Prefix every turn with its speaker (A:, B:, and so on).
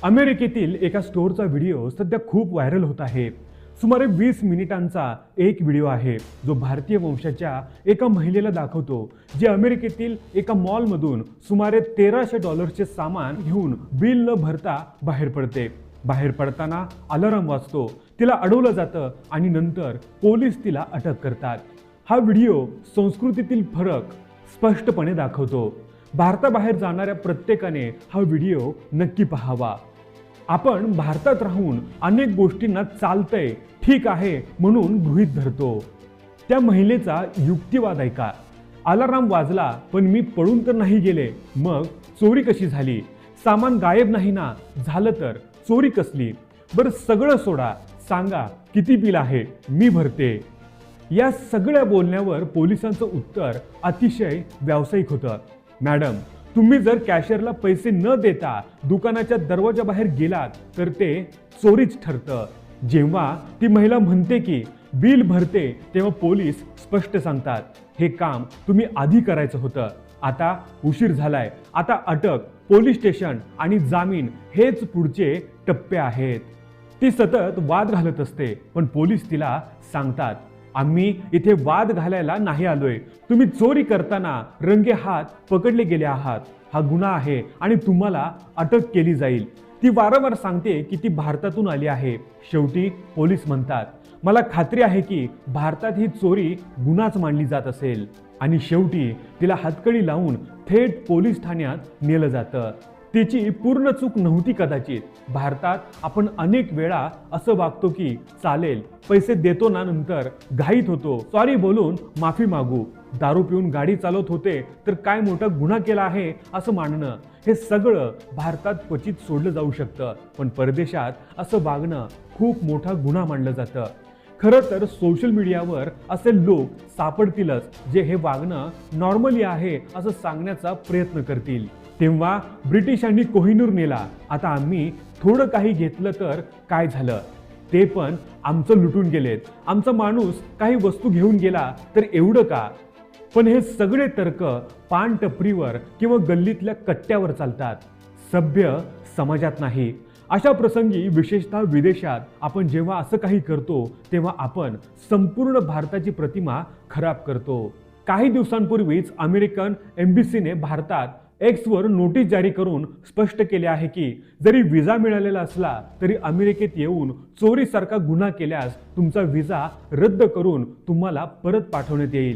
A: अमेरिकेतील एका स्टोअरचा व्हिडिओ सध्या खूप व्हायरल होत आहे। सुमारे 20 मिनिटांचा एक व्हिडिओ आहे जो भारतीय वंशाच्या एका महिलेला दाखवतो, जे अमेरिकेतील एका मॉलमधून सुमारे $1300चे सामान घेऊन बिल न भरता बाहेर पडते। बाहेर पडताना अलार्म वाजतो, तिला अडवलं जातं आणि नंतर पोलीस तिला अटक करतात। हा व्हिडिओ संस्कृतीतील फरक स्पष्टपणे दाखवतो। भारताबाहेर जाणाऱ्या प्रत्येकाने हा व्हिडिओ नक्की पाहावा। आपण भारतात राहून अनेक गोष्टींना चालतंय, ठीक आहे म्हणून गृहीत धरतो। त्या महिलेचा युक्तिवाद ऐका। अलार्म वाजला पण मी पळून तर नाही गेले, मग चोरी कशी झाली? सामान गायब नाही ना? झालं तर चोरी कसली? बरं सगळं सोडा, सांगा किती बिल आहे, मी भरते। या सगळ्या बोलण्यावर पोलिसांचं उत्तर अतिशय व्यावसायिक होतं। मॅडम, तुम्ही जर कॅशियरला पैसे न देता दुकानाच्या दरवाजाबाहेर गेलात तर ते चोरीच ठरतं। जेव्हा ती महिला म्हणते की बिल भरते, तेव्हा पोलीस स्पष्ट सांगतात, हे काम तुम्ही आधी करायचं होतं, आता उशीर झालाय। आता अटक, पोलीस स्टेशन आणि जामीन हेच पुढचे टप्पे आहेत। ती सतत वाद घालत असते, पण पोलीस तिला सांगतात, आम्ही इथे वाद घालायला नाही आलोय, तुम्ही चोरी करताना रंगे हात पकडले गेले आहात, हा गुन्हा आहे आणि तुम्हाला अटक केली जाईल। ती वारंवार सांगते की ती भारतातून आली आहे। शेवटी पोलीस म्हणतात, मला खात्री आहे की भारतात ही चोरी गुन्हाच मानली जात असेल। आणि शेवटी तिला हातकडी लावून थेट पोलीस ठाण्यात नेलं जातं। तिची पूर्ण चूक नव्हती कदाचित। भारतात आपण अनेक वेळा असं वागतो की चालेल, पैसे देतो ना, नंतर घाईत होतो, सॉरी बोलून माफी मागू। दारू पिऊन गाडी चालवत होते तर काय मोठा गुन्हा केला आहे असं मानणं, हे सगळं भारतात क्वचित सोडलं जाऊ शकतं, पण परदेशात असं वागणं खूप मोठा गुन्हा मानलं जातं। खरं तर सोशल मीडियावर असे लोक सापडतीलच जे हे वागणं नॉर्मली आहे असं सांगण्याचा प्रयत्न करतील। तेव्हा ब्रिटिशांनी कोहिनूर नेला, आता आम्ही थोडं काही घेतलं तर काय झालं? ते पण आमचं लुटून गेलेत। आमचा माणूस काही वस्तू घेऊन गेला तर एवढं का? पण हे सगळे तर्क पान टपरीवर किंवा गल्लीतल्या कट्ट्यावर चालतात, सभ्य समाजात नाही। अशा प्रसंगी, विशेषतः विदेशात, आपण जेव्हा असं काही करतो तेव्हा आपण संपूर्ण भारताची प्रतिमा खराब करतो। काही दिवसांपूर्वीच अमेरिकन एम्बसीने भारतात एक्सवर नोटीस जारी करून स्पष्ट केले आहे की जरी व्हिसा मिळालेला असला तरी अमेरिकेत येऊन चोरीसारखा गुन्हा केल्यास तुमचा व्हिसा रद्द करून तुम्हाला परत पाठवण्यात येईल।